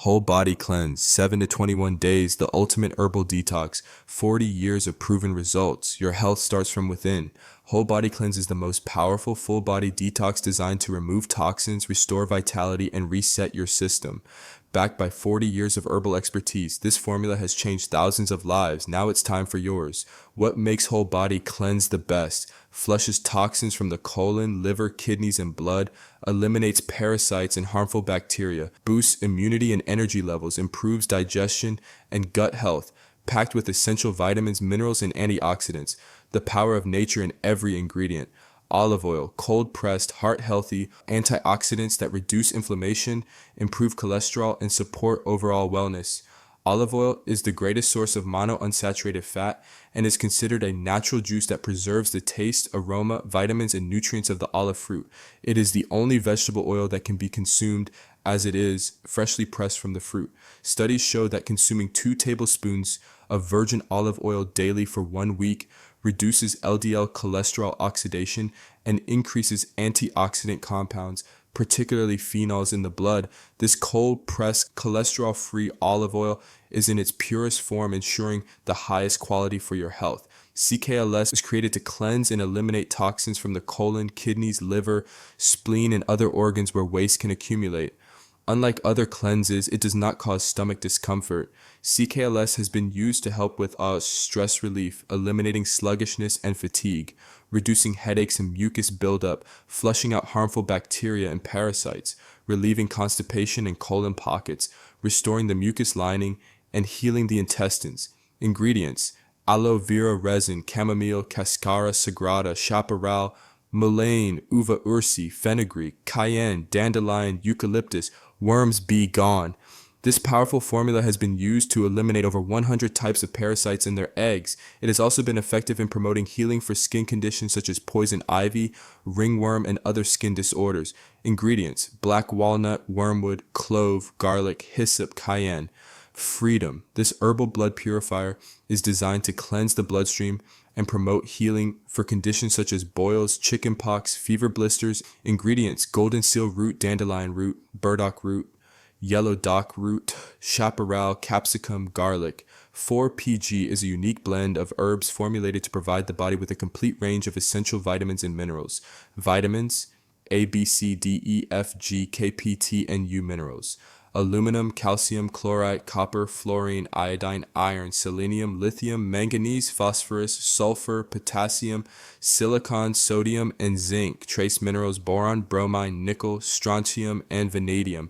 Whole body cleanse, 7 to 21 days, the ultimate herbal detox, 40 years of proven results. Your health starts from within. Whole body cleanse is the most powerful full body detox designed to remove toxins, restore vitality, and reset your system. Backed by 40 years of herbal expertise, this formula has changed thousands of lives. Now it's time for yours. What makes whole body cleanse the best? Flushes toxins from the colon, liver, kidneys, and blood, eliminates parasites and harmful bacteria, boosts immunity and energy levels, improves digestion and gut health, packed with essential vitamins, minerals, and antioxidants. The power of nature in every ingredient. Olive oil, cold pressed, heart healthy, antioxidants that reduce inflammation, improve cholesterol, and support overall wellness. Olive oil is the greatest source of monounsaturated fat and is considered a natural juice that preserves the taste, aroma, vitamins, and nutrients of the olive fruit. It is the only vegetable oil that can be consumed as it is freshly pressed from the fruit. Studies show that consuming 2 tablespoons of virgin olive oil daily for 1 week reduces LDL cholesterol oxidation and increases antioxidant compounds, particularly phenols in the blood. This cold-pressed, cholesterol-free olive oil is in its purest form, ensuring the highest quality for your health. CKLS is created to cleanse and eliminate toxins from the colon, kidneys, liver, spleen, and other organs where waste can accumulate. Unlike other cleanses, it does not cause stomach discomfort. CKLS has been used to help with stress relief, eliminating sluggishness and fatigue, reducing headaches and mucus buildup, flushing out harmful bacteria and parasites, relieving constipation and colon pockets, restoring the mucus lining, and healing the intestines. Ingredients: aloe vera resin, chamomile, cascara sagrada, chaparral, mullein, uva ursi, fenugreek, cayenne, dandelion, eucalyptus. Worms be gone. This powerful formula has been used to eliminate over 100 types of parasites in their eggs. It has also been effective in promoting healing for skin conditions such as poison ivy, ringworm, and other skin disorders. Ingredients: black walnut, wormwood, clove, garlic, hyssop, cayenne. Freedom. This herbal blood purifier is designed to cleanse the bloodstream and promote healing for conditions such as boils, chickenpox, fever blisters. Ingredients: golden seal root, dandelion root, burdock root, yellow dock root, chaparral, capsicum, garlic. 4PG is a unique blend of herbs formulated to provide the body with a complete range of essential vitamins and minerals. Vitamins: A, B, C, D, E, F, G, K, P, T, and U minerals. Aluminum, calcium, chloride, copper, fluorine, iodine, iron, selenium, lithium, manganese, phosphorus, sulfur, potassium, silicon, sodium, and zinc. Trace minerals: boron, bromine, nickel, strontium, and vanadium.